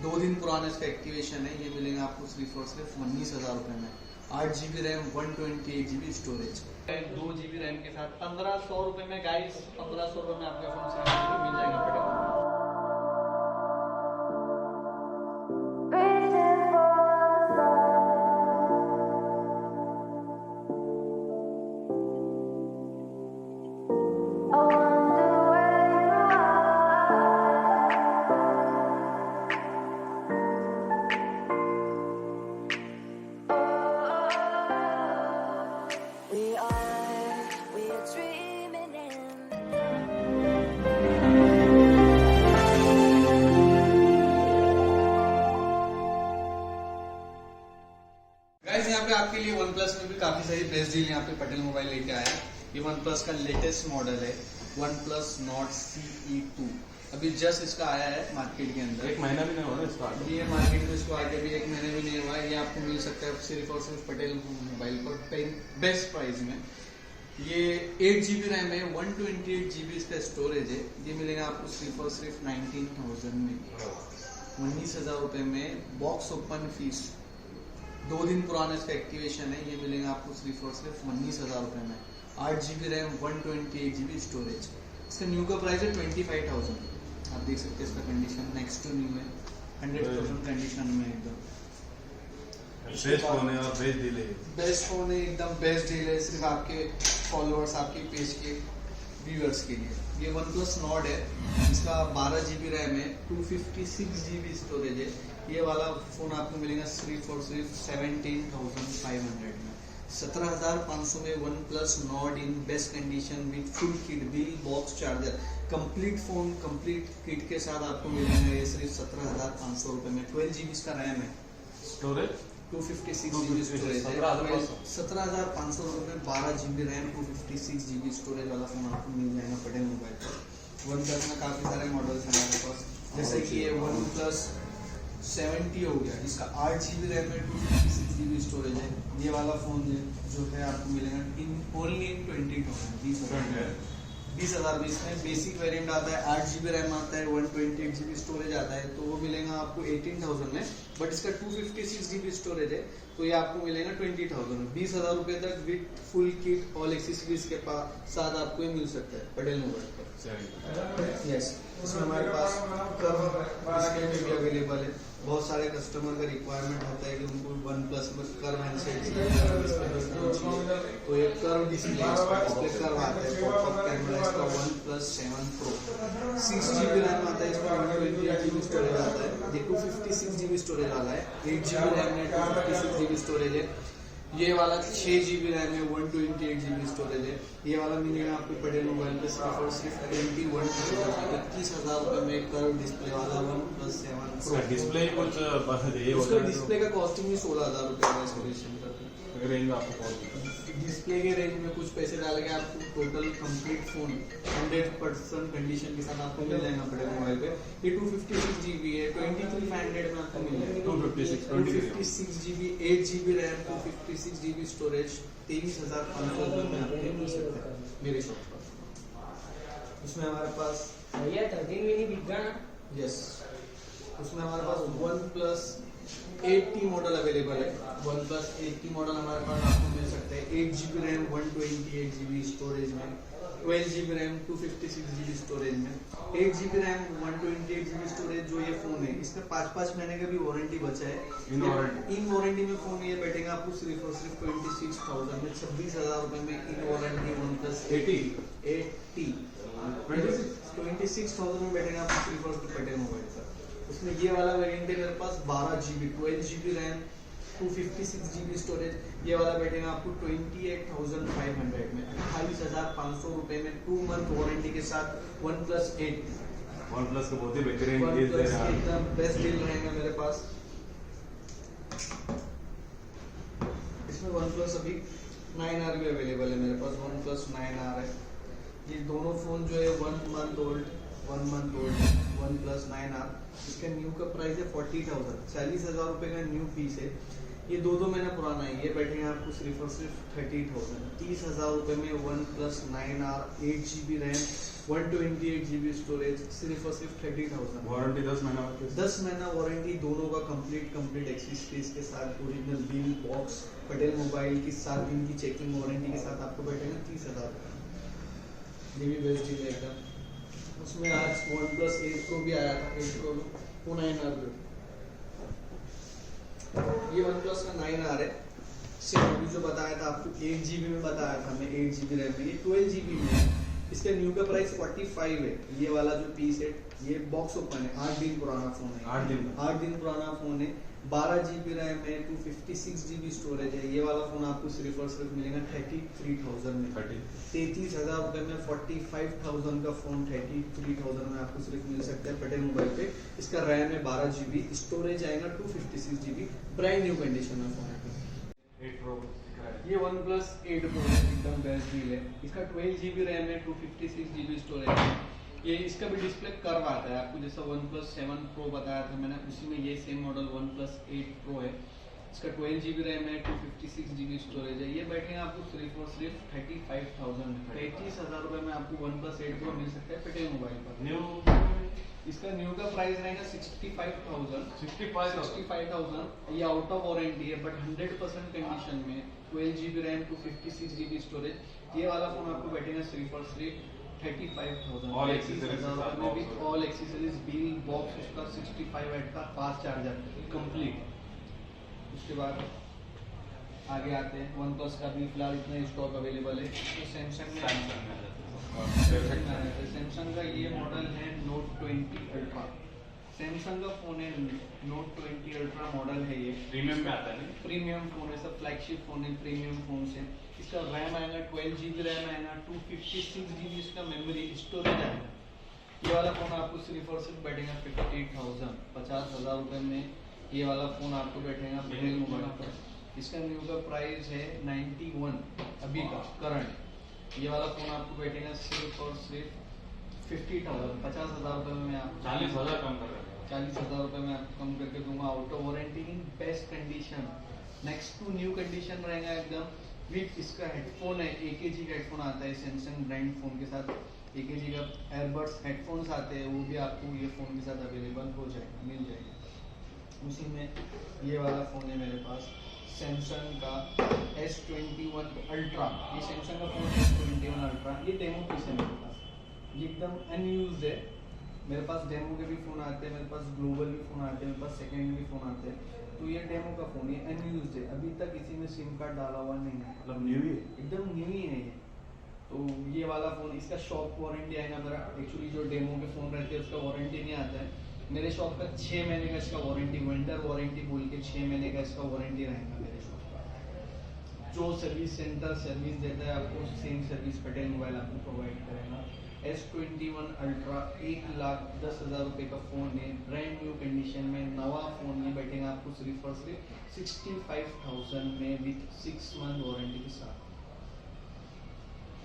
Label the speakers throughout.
Speaker 1: 2 दिन पुराना इसका एक्टिवेशन है। ये मिलेगा आपको सिर्फ और सिर्फ 19,000 रुपये में। 8 GB RAM, 128 GB storage, 2 GB RAM के साथ 1500 रुपये में गाइस। 1500 रुपये में आपका फोन सिर्फ मिल जाएगा पड़ेगा। यहाँ पे आपके लिए वन प्लस में भी काफी सारी बेस्ट डील यहाँ पे पटेल मोबाइल लेके आया है। ये वन प्लस का लेटेस्ट मॉडल है, वन प्लस नॉट CE2। अभी जस्ट इसका आया है मार्केट के अंदर।
Speaker 2: 1 महीना भी नहीं हुआ इसका।
Speaker 1: ये मार्केट में इसको आगे भी 1 महीने भी नहीं हुआ है। ये आपको मिल सकता है सिर्फ और सिर्फ पटेल मोबाइल पर बेस्ट प्राइस में। ये 8 GB रैम है, 128 GB इसका स्टोरेज है। ये मिलेगा आपको सिर्फ और सिर्फ 19,000 में, 19,000 रुपये में। बॉक्स ओपन फीस, 2 दिन पुराना इसका एक्टिवेशन है। ये मिलेगा आपको सिर्फ और सिर्फ 19,000 रुपये में। 8 GB रैम, 128 GB स्टोरेज। इसका न्यू का प्राइस है 25,000। आप देख सकते हैं इसका कंडीशन नेक्स्ट टू न्यू है, 100% कंडीशन में एकदम
Speaker 2: बेस्ट फोन है और बेस्ट डील है।
Speaker 1: बेस्ट फोन है, एकदम बेस्ट डील है सिर्फ आपके फॉलोअर्स, आपके पेज के व्यूअर्स के लिए। ये वन प्लस नॉट है, इसका 12 GB रैम है, 256 GB स्टोरेज है। ये वाला फोन आपको मिलेगा सिर्फ और सिर्फ 17,500 में। 17,500 में one plus not in best condition with full kit, bill, box, charger, complete phone, complete kit के साथ आपको मिलेगा ये सिर्फ 17,500 रुपये में। 12 GB इसका रैम है,
Speaker 2: स्टोरेज
Speaker 1: 256 GB स्टोरेज है। 17,500 रुपये में 12 GB रैम, 256 GB स्टोरेज वाला फोन आपको मिल जाएगा पटेल मोबाइल पर। वन प्लस में काफ़ी सारे मॉडल्स हैं हमारे पास, जैसे कि ये वन प्लस 70 हो गया, जिसका 8 GB रैम है, 256 GB स्टोरेज है। ये वाला फोन जो है आपको मिलेगा ओनली इन 20,000, 20,000 में। इसमें बेसिक वेरिएंट आता है, 8 GB रैम आता है, 128 GB स्टोरेज आता है, तो वो मिलेगा आपको 18,000 में। बट इसका 256 GB स्टोरेज है, तो ये आपको मिलेगा 20,000 में। 20,000 रुपये तक with full kit, all accessories के साथ आपको ये मिल सकता है पटेल मोबाइल पर। यस, इसमें हमारे पास कर्व डिस्प्ले भी अवेलेबल है। बहुत सारे कस्टमर का रिक्वायरमेंट होता है कि उनको वन प्लस में कर्व हैंडसेट चाहिए, तो ये कर्व डिस्प्ले कर्व आता है। पॉपअप कैमरा इसका one plus 7 Pro, 6 GB RAM आता है, इसमें 128 GB स्टोरेज आता है। ये 256 GB स्टोरेज वाला है, 8 GB रैम है, 256 GB स्टोरेज है। ये वाला 6 GB रैम है, 128 GB स्टोरेज है। ये वाला मिलेगा आपको पटेल मोबाइल पे सिर्फ और सिर्फ 21,000 रुपये में। कर्व डिस्प्ले वाला वन प्लस 7 Pro।
Speaker 2: डिस्प्ले कुछ
Speaker 1: उसका डिस्प्ले का कॉस्टिंग ही 16,000 रुपये का इंस्टॉलेशन का
Speaker 2: रेंज आपको
Speaker 1: डिस्प्ले के रेंज में कुछ पैसे डाल के आपको टोटल कंप्लीट फोन 100% कंडीशन के साथ आपको मिल जाएगा पटेल मोबाइल पे। ये 256 GB है, 23,500 में आपको मिल जाएगा। 256 GB, 8 GB RAM, 256 GB storage, 23,500 रुपये में आपको मिल सकता है मेरे शॉप पर। उसमें हमारे पास
Speaker 3: भैया 13 मिनी बिक गया ना।
Speaker 1: यस, उसमें हमारे पास वन प्लस 80 मॉडल अवेलेबल है। वन प्लस 80 मॉडल हमारे पास आपको मिल सकता है। 8 GB रैम, 128 GB स्टोरेज में, 12 GB रैम, 256 GB स्टोरेज में। 8 GB रैम, 128 GB स्टोरेज जो ये फोन है, इसमें 5-5 महीने का भी वारंटी बचा है। इन वारंटी में फोन ये बैठेगा आपको सिर्फ और सिर्फ 26,000 में, 26,000 रुपये में इन वारंटी वन प्लस 80 26,000 में बैठेगा आपको सिर्फ और सिर्फ पटेल मोबाइल पर। उसमें ये वाला वेरिएंट है मेरे पास 12 GB, 12 GB RAM, 256 GB storage. ये वाला बैठेगा आपको 28,500 में, 28,500 रुपये में, 2 मंथ वारंटी के साथ। वन प्लस 8
Speaker 2: वन प्लस का बहुत ही बेहतरीन
Speaker 1: एकदम बेस्ट डील रहेगा मेरे पास। इसमें वन प्लस अभी 9R भी अवेलेबल है मेरे पास, वन प्लस 9R है। ये दोनों फोन जो है 1 month old, one plus 9R। इसका न्यू का प्राइस है 40,000, 40,000 रुपये का न्यू पीस है। ये 2 महीना पुराना है, ये बैठेंगे आपको सिर्फ और सिर्फ 30,000, 30,000 रुपये में OnePlus 9R 8GB RAM 128GB storage सिर्फ और सिर्फ 30,000।
Speaker 2: वारंटी 10 महीना
Speaker 1: 10 महीना वारंटी दोनों का कंप्लीट एक्सेसरीज के साथ, original bill box, Patel mobile की 7 दिन की चेकिंग वारंटी के साथ आपको बैठेगा 30,000 रुपये। ये भी बेस्ट डील है एकदम। उसमें आज OnePlus 8 Pro भी आया था, 8 Pro 9R भी। ये OnePlus का 9R है, सेम अभी जो बताया था आपको 8GB में बताया था मैं, 8GB रैम में, ये 12GB में है। इसका न्यू का प्राइस 45 है। ये वाला जो पीस है ये बॉक्स ओपन है, 8 दिन पुराना फोन है, 8 दिन पुराना फोन है, 12GB रैम है, 256GB स्टोरेज है। ये वाला फोन आपको सिर्फ और सिर्फ मिलेगा 33,000 में, 33,000 रुपये में 45,000 का फोन 33,000 में आपको सिर्फ मिल सकता है पटेल मोबाइल पे। इसका रैम है 12GB, स्टोरेज आएगा 256GB, ब्रांड न्यू कंडीशन में फोन है।
Speaker 2: 8 Pro
Speaker 1: ये OnePlus 8 Pro है, एकदम बेस्ट डील है। इसका 12GB रैम है, 256GB स्टोरेज है। ये इसका भी डिस्प्ले कर्व आता है आपको, जैसा OnePlus 7 Pro बताया था मैंने, उसी में ये सेम मॉडल OnePlus 8 Pro है। इसका 12GB रैम है, 256GB स्टोरेज है। ये बैठेंगे आपको सिर्फ और सिर्फ 35,000 में, 33,000 रुपये में आपको OnePlus 8 Pro मिल सकता है पटेल मोबाइल पर।
Speaker 2: न्यू
Speaker 1: इसका न्यू का प्राइस रहेगा 65,000। ये आउट ऑफ वारंटी है बट 100% कंडीशन में, 12GB रैम 256GB स्टोरेज। ये वाला फोन आपको बैठेगा सिर्फ और सिर्फ 35,000
Speaker 2: All accessories के साथ
Speaker 1: में भी, ऑल एक्सेसरीज, बिल बॉक्स, उसका 65 वाट का फास्ट चार्जर कंप्लीट। उसके बाद आगे आते हैं, OnePlus का भी फिलहाल इतना स्टॉक अवेलेबल है। तो सैमसंग का ये मॉडल है Note 20 Ultra, सैमसंग का फोन है, Note 20 Ultra मॉडल है। ये
Speaker 2: प्रीमियम में आता है,
Speaker 1: प्रीमियम फोन है, सब फ्लैगशिप फोन है, प्रीमियम फोन से। इसका रैम आएगा 12GB रैम आएगा, 256GB इसका मेमोरी स्टोरेज आएगा। ये वाला फोन आपको सिर्फ और सिर्फ बैठेगा 58,000, 50,000 रुपये में ये वाला फोन आपको बैठेगा पटेल मोबाइल पर। इसका न्यू का प्राइस है 91 अभी का करंट। ये वाला फोन आपको बैठेगा सिर्फ और सिर्फ 50,000, 50,000 रुपये में आप
Speaker 2: 40,000 कम कर रहे हैं।
Speaker 1: 40,000 रुपये में आपको कम करके दूंगा, out of warranty in best condition, next to new condition रहेगा एकदम विथ। इसका हेडफोन है, AKG का हेडफोन आता है सैमसंग ब्रांड फोन के साथ, AKG का एयरबड्स हेडफोन्स आते हैं, वो भी आपको ये फोन के साथ अवेलेबल हो जाएगा, मिल जाएगा। उसी में ये वाला फोन है मेरे पास, सैमसंग का S21 Ultra। ये सैमसंग का फोन S21 Ultra, ये डेमो पीस है मेरे पास, ये एकदम अनयूज्ड है। मेरे पास डेमो के भी फ़ोन आते हैं, मेरे पास ग्लोबल भी फ़ोन आते हैं, मेरे पास सेकेंड भी फ़ोन आते हैं। तो ये डेमो का फ़ोन, ये अनयूज्ड है, अभी तक किसी में सिम कार्ड डाला हुआ नहीं है,
Speaker 2: मतलब न्यू ही है,
Speaker 1: एकदम न्यू ही है ये। तो ये वाला फ़ोन, इसका शॉप वारंटी आएगा मेरा, एक्चुअली जो डेमो के फ़ोन रहते हैं उसका वारंटी नहीं आता है। मेरे शॉप का 6 महीने का इसका वारंटी, विंटर वारंटी बोल के 6 महीने का इसका वारंटी रहेगा मेरे शॉप का। जो सर्विस सेंटर सर्विस देता है आपको, सेम सर्विस पटेल मोबाइल आपको प्रोवाइड करेगा। S21 Ultra 1,10,000 रुपये का फ़ोन है, ब्रांड न्यू कंडीशन में, नवा फ़ोन ये बैठेगा आपको सिर्फ और सिर्फ 65,000 में विथ 6 मंथ वारंटी के साथ।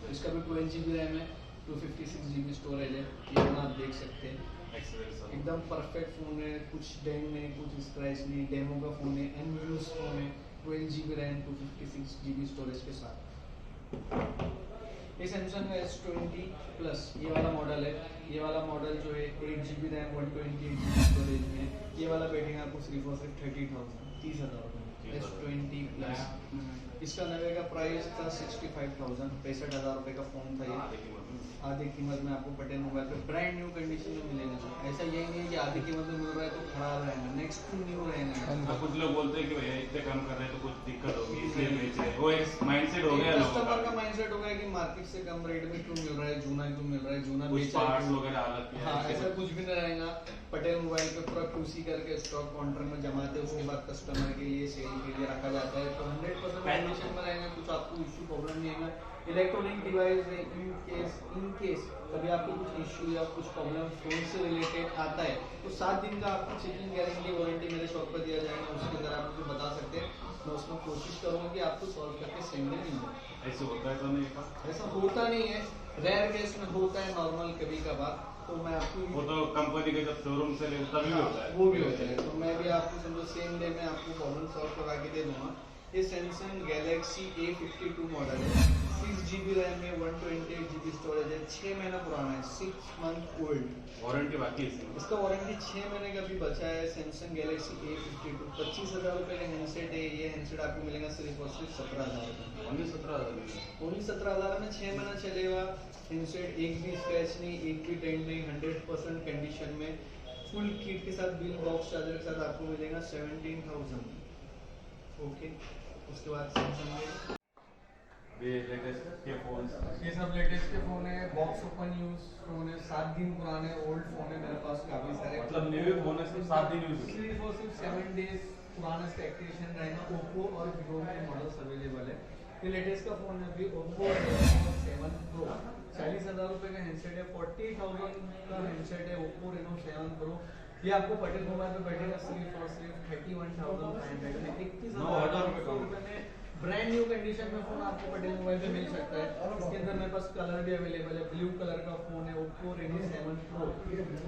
Speaker 1: तो इसका भी 12GB रैम है, 256GB स्टोरेज है, ये आप देख सकते हैं। एकदम परफेक्ट फ़ोन है, कुछ डेंट नहीं, कुछ स्क्रैच नहीं, डेमो का फ़ोन है, अनयूज्ड फ़ोन है, 12GB रैम 256GB स्टोरेज के साथ। ये सैमसंग का S20 प्लस ये वाला मॉडल है। ये वाला मॉडल जो है 8GB रैम 128GB स्टोरेज में, ये वाला बैठेगा आपको सिर्फ और सिर्फ 30,000 रुपये, S20 प्लस। इसका नवे का प्राइस था 65,000, 65,000 रुपये का फ़ोन था ये। आधी कीमत में आपको पटेल मोबाइल पे ब्रांड न्यू कंडीशन में मिलेगा। ऐसा यही नहीं है कि आधी कीमत में मिल रहा है तो खराब रहेगा, नेक्स्ट टू न्यू रहेगा।
Speaker 2: कुछ लोग बोलते हैं कि भैया इतने कम कर रहे हैं तो कुछ दिक्कत होगी इसलिए बेच रहे हैं, वो एक माइंडसेट हो गया लोगों
Speaker 1: कस्टमर का माइंडसेट हो गया कि मार्केट से कम रेट में क्यों मिल रहा है, जूना क्यों मिल रहा है, जूना
Speaker 2: कुछ
Speaker 1: बेचा
Speaker 2: पार्ट्स वगैरह अलग।
Speaker 1: हाँ, ऐसा कुछ भी नहीं रहेगा। पटेल मोबाइल पे पूरा QC करके स्टॉक काउंटर में जमाते हैं, उसके बाद कस्टमर के लिए सेल के लिए रखा जाता है। तो 100% कंडीशन में रहेगा, कुछ आपको इश्यू प्रॉब्लम नहीं आएगा। इलेक्ट्रॉनिक डिवाइस में इन केस कभी आपको कुछ इश्यू या कुछ प्रॉब्लम फोन से रिलेटेड आता है तो 7 दिन का आपको चेकिंग गारंटी वारंटी मेरे शॉप पर दिया जाएगा। उसके अंदर आप मुझे बता सकते हैं, मैं उसमें कोशिश करूँगा कि आपको सॉल्व करके सेंड मिल जाए।
Speaker 2: ऐसे होता है तो नहीं,
Speaker 1: ऐसा होता नहीं है, रेयर केस में होता है, नॉर्मल कभी कभार तो मैं आपको
Speaker 2: वो तो कंपनी के जब शोरूम से ले तभी होता है।
Speaker 1: वो भी होता है, तो मैं भी आपको समझो सेम डे में आपको प्रॉब्लम सॉल्व करा के दे दूंगा। ये सैमसंग गैलेक्सी A52 मॉडल है, 6GB रैम में 128GB स्टोरेज है, 6 महीना पुराना है, 6 मंथ ओल्ड।
Speaker 2: वारंटी बाकी है इसकी।
Speaker 1: इसका वारंटी 6 महीने का भी बचा है। सैमसंग गैलेक्सी A52 25,000 रुपये का हैंडसेट है। ये हैंडसेट आपको मिलेगा सिर्फ और सिर्फ 17,000 रुपये।
Speaker 2: ओनली 17,000
Speaker 1: ओनली 17,000 में 6 महीना चलेगा। हैंडसेट एक भी स्क्रैच नहीं, एक भी डेंट नहीं, 100% कंडीशन में, फुल किट के साथ, बिल बॉक्स चार्जर के साथ आपको मिलेगा 17,000। ओके, उसके बाद सैमसंग
Speaker 2: ये लेटेस्ट के फोन।
Speaker 1: ये सब लेटेस्ट के फोन है, बॉक्स ओपन यूज फोन है, 7 दिन पुराने ओल्ड फोन है मेरे पास काफी सारे।
Speaker 2: मतलब न्यू फोन है, सिर्फ 7 दिन यूज हुए।
Speaker 1: सिर्फ और सिर्फ 7 डेज पुराना इसका एक्टिवेशन रहेगा। ओप्पो और वीवो के मॉडल्स अवेलेबल है। ये लेटेस्ट का फोन है अभी ओप्पो Reno 7 Pro, 40,000 रुपये का हैंडसेट है, 40,000 का हैंडसेट है ओप्पो Reno 7 Pro। ये आपको पटेल मोबाइल पे बैठेगा सिर्फ और सिर्फ 31,500 में, 31,000 रुपये में ब्रांड न्यू कंडीशन में फोन आपको पटेल मोबाइल पे मिल सकता है। इसके अंदर मेरे पास कलर भी अवेलेबल है, ब्लू कलर का फोन है ओप्पो Reno 7 Pro।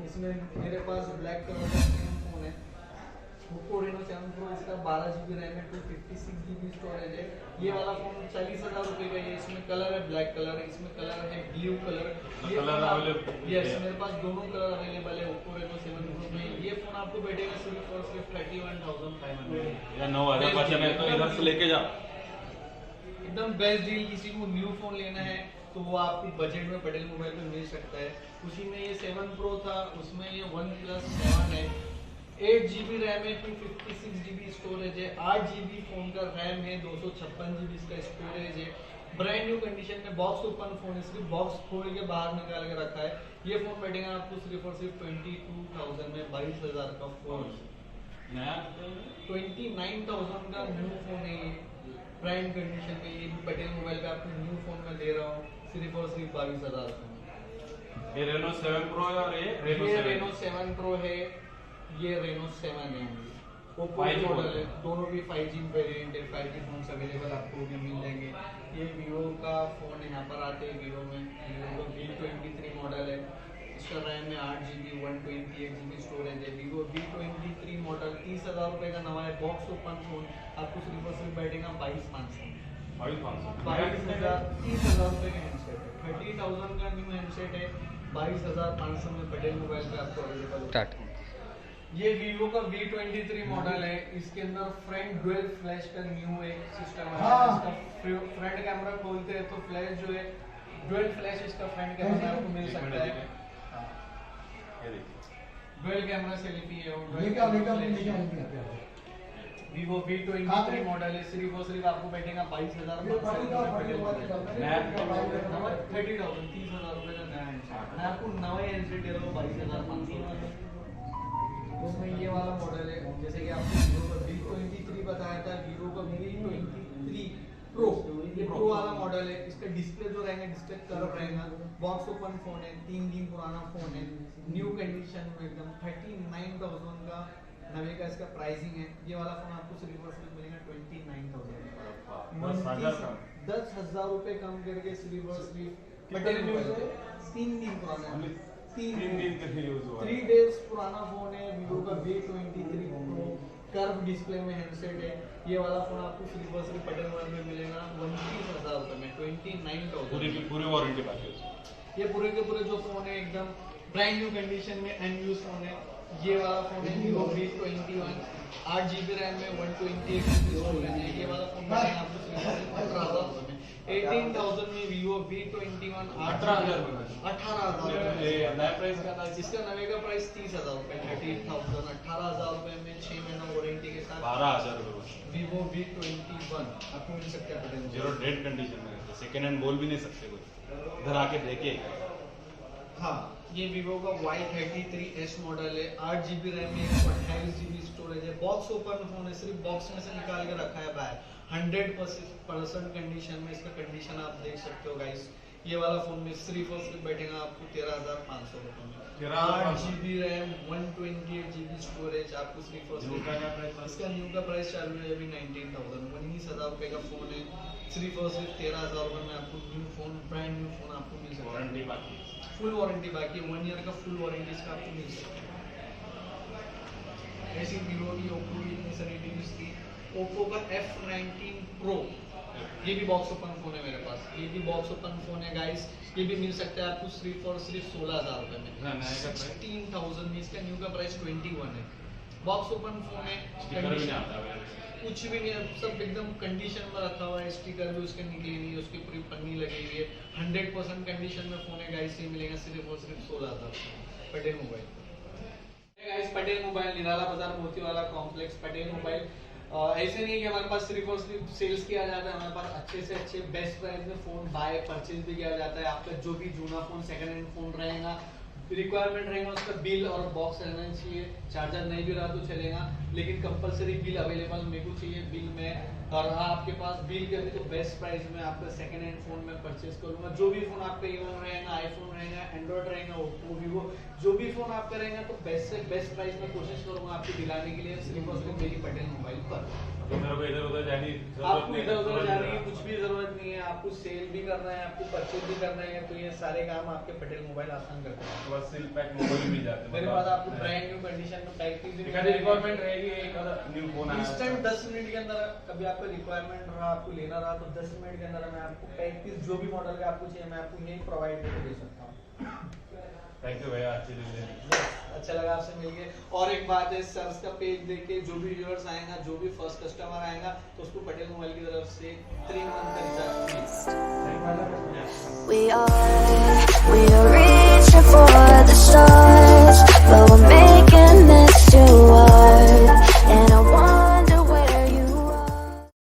Speaker 1: इसमें मेरे पास ब्लैक कलर का सेम फोन है ओप्पो Reno 7 Pro। इसका 12GB रैम है, 256GB स्टोरेज है। ये वाला फोन 40,000 रुपये का है। इसमें कलर है ब्लैक कलर, इसमें कलर है ब्लू कलर। ये
Speaker 2: कलर अवेलेबल?
Speaker 1: यस, मेरे पास दोनों कलर अवेलेबल है ओप्पो Reno 7 Pro में। ये फोन आपको बैठेगा सिर्फ और सिर्फ 31,500।
Speaker 2: या 9,000 बचे में तो इधर से लेके जा।
Speaker 1: एकदम बेस्ट डील। किसी को न्यू फोन लेना है तो वो आपको बजट में पटेल मोबाइल पे मिल सकता है। उसी में ये 7 Pro था, उसमें ये OnePlus 7 है, 8GB रैम है, 256GB स्टोरेज है, 8GB फोन का रैम है, 256GB इसका स्टोरेज है। ब्रांड न्यू कंडीशन में बॉक्स ओपन फोन है, सिर्फ बॉक्स खोल के बाहर निकाल के रखा है। ये फोन बैठेगा आपको सिर्फ और सिर्फ 22,000 में, 22,000 का फोन।
Speaker 2: नया
Speaker 1: 29,000 का न्यू फोन है ये, ब्रांड कंडीशन में। ये भी पटेल मोबाइल पे आपको न्यू फोन में दे रहा हूँ सिर्फ और सिर्फ 22,000 में।
Speaker 2: ये Reno 7 Pro है और ये
Speaker 1: Reno 7 Pro है, ये Reno 7 है। ओप्पो
Speaker 2: 5G
Speaker 1: मॉडल है, दोनों भी 5G वेरिएंट है। 5G फोन्स अवेलेबल आपको भी मिल जाएंगे। ये वीवो का फोन है, यहाँ पर आते हैं वीवो में। वीवो का V23 मॉडल है, इसका रैम है 8GB, 128GB स्टोरेज है। वीवो V23 मॉडल 30,000 रुपये का नवा है, बॉक्स ओपन फोन। आपको सिर्फ और सिर्फ बैठेगा 22,500।
Speaker 2: 22,500
Speaker 1: 30,000 रुपये का हैंडसेट है, 30,000 का न्यू हैंडसेट है, 22,500 में पटेल मोबाइल पे आपको अवेलेबल है। ये वीवो का V23 मॉडल है, इसके अंदर फ्रंट डुअल फ्लैश का न्यू एक सिस्टम है। इसका फ्रंट कैमरा खोलते हैं तो फ्लैश जो है डुअल फ्लैश इसका फ्रंट कैमरा आपको मिल सकता है। डुअल कैमरा सेल्फी है और वीवो V23 मॉडल है, सिर्फ और सिर्फ आपको बैठेगा 22,500 में पटेल मोबाइल। 30,000 30,000 रुपये का नया हैंडसेट। मैं आपको नवा हैंडसेट दे रहा हूँ 22,500 में। उसमें ये वाला मॉडल है, जैसे कि आपको वीवो का V23 बताया था, वीवो का V23 Pro, ये प्रो वाला मॉडल है। इसका डिस्प्ले जो रहेगा, डिस्प्ले कर्व रहेगा, बॉक्स ओपन फोन है, 3 दिन पुराना फोन है, न्यू कंडीशन में एकदम। 39,000 का नवे का इसका प्राइसिंग है। ये वाला फोन आपको सिर्फ और सिर्फ मिलेगा 29,000। 10,000 रुपये कम करके सिर्फ और सिर्फ पटेल मोबाइल। 3 दिन पुराना है, 3 दिन
Speaker 2: के लिए यूज हुआ
Speaker 1: 3 डेज पुराना फोन है। वीवो का V23 Pro, कर्व डिस्प्ले में हैंडसेट है। ये वाला फोन आपको सिर्फ और सिर्फ पटेल मोबाइल में मिलेगा 29,000 रुपये में, 29,000।
Speaker 2: पूरी वारंटी बाकी है।
Speaker 1: ये पूरे के पूरे जो फोन है एकदम ब्रांड न्यू कंडीशन में, अनयूज फोन है। ये वाला फोन है वीवो V21, 8GB रैम में, 128GB स्टोरेज है। ये वाला फोन मिलेगा आपको सिर्फ 18,000 रुपये में, 18,000 में वीवो V21
Speaker 2: 18,000
Speaker 1: नया प्राइस का था। इसका नवे का प्राइस 30,000 रुपये, 38,000, 18,000 रुपये में 6 महीना वारंटी के साथ
Speaker 2: 12,000 रुपये
Speaker 1: वीवो V21 आपको मिल सकता है पटेल।
Speaker 2: जीरो डेड कंडीशन में, सेकेंड हैंड बोल भी नहीं सकते कोई, इधर आके देखे।
Speaker 1: हाँ, ये वीवो का Y33s मॉडल है, 8GB रैम में, 128GB स्टोरेज है, बॉक्स ओपन फोन है, सिर्फ बॉक्स में से निकाल के रखा है बाहर। 100% कंडीशन में इसका कंडीशन आप देख सकते हो गाइस। ये वाला फोन में सिर्फ और सिर्फ बैठेगा आपको 13,500 रुपये में।
Speaker 2: 13,500
Speaker 1: 8 GB रैम 128 GB स्टोरेज आपको सिर्फ और
Speaker 2: न्यू
Speaker 1: सिर्फ
Speaker 2: का क्या प्राइस है?
Speaker 1: इसका न्यू का प्राइस चालू है अभी 19,000 19,000 रुपये का फोन है। सिर्फ और सिर्फ 13,000 रुपये में आपको new phone brand new phone आपको मिल सकता है।
Speaker 2: वारंटी बाकी
Speaker 1: फुल वारंटी बाकी 1 ईयर का फुल वारंटी इसका आपको मिल सकता है। ऐसी वीवो की ओप्पो की इतनी सारी टीवीज थी। ओप्पो का F19 Pro ये भी बॉक्स ओपन फोन है मेरे पास। ये भी बॉक्स ओपन फोन है गाइस। ये भी मिल सकता है आपको सिर्फ और सिर्फ 16,000 रुपये में।
Speaker 2: हाँ, नया का प्राइस?
Speaker 1: 16,000 में इसका न्यू का प्राइस 21 है। बॉक्स ओपन फोन है।
Speaker 2: स्टिकर भी नहीं आता है
Speaker 1: कुछ भी नहीं है, सब एकदम कंडीशन में रखा हुआ है। स्टिकर भी उसके निकली नहीं है, उसकी पूरी पन्नी लगी हुई है। 100% कंडीशन में फोन है गाइस। ये मिलेगा सिर्फ और सिर्फ 16,000 Patel mobile. Guys Patel mobile Nirala Bazar Motiwala complex Patel mobile. ऐसे नहीं है कि हमारे पास सिर्फ और सिर्फ सेल्स किया जाता है, हमारे पास अच्छे से अच्छे बेस्ट प्राइस में फोन बाय परचेज भी किया जाता है। आपका जो भी जूना फोन सेकंड हैंड फोन रहेगा रिक्वायरमेंट रहेगा उसका बिल और बॉक्स रहना चाहिए। चार्जर नहीं भी रहा तो चलेगा, लेकिन कंपलसरी बिल अवेलेबल मेरे को चाहिए। बिल में और रहा आपके पास बिल के भी तो बेस्ट प्राइस में आपका सेकंड हैंड फोन में परचेज करूंगा। जो भी फोन आपका इवन रहेगा, आईफोन रहेगा, एंड्रॉइड रहेगा, ओप्पो वीवो जो भी फोन आपका रहेगा तो बेस्ट से बेस्ट प्राइस में कोशिश करूंगा आपको दिलाने के लिए सिर्फ और सिर्फ मेरी पटेल मोबाइल पर।
Speaker 2: तो मेरे को इधर उधर जाने की जरूरत
Speaker 1: आपको
Speaker 2: नहीं है।
Speaker 1: इधर उधर जाने की कुछ भी जरूरत नहीं है। आपको सेल भी करना है, आपको परचेज भी करना है, तो ये सारे काम आपके पटेल मोबाइल आसान करते हैं।
Speaker 2: तो बस सील पैक मोबाइल मिल जाते हैं।
Speaker 1: मेरे पास आपको ब्रांड न्यू कंडीशन में पैक पीस
Speaker 2: एक आधी रिक्वायरमेंट रहेगी, एक आधा न्यू फोन आया
Speaker 1: इंस्टेंट 10 मिनट के अंदर कभी आपका रिक्वायरमेंट रहा, आपको लेना रहा तो 10 मिनट के अंदर मैं आपको पैक पीस जो भी मॉडल का आपको चाहिए मैं आपको यही प्रोवाइड करके दे सकता हूँ।
Speaker 2: थैंक यू भैया, अच्छी चीज है।
Speaker 1: अच्छा लगा आपसे मिलके। और एक बात है, सर्च का पेज देख के जो भी व्यूअर्स आएगा, जो भी फर्स्ट कस्टमर आएगा तो उसको पटेल मोबाइल की तरफ से 3 मंथ का रिचार्ज फ्री।
Speaker 4: We are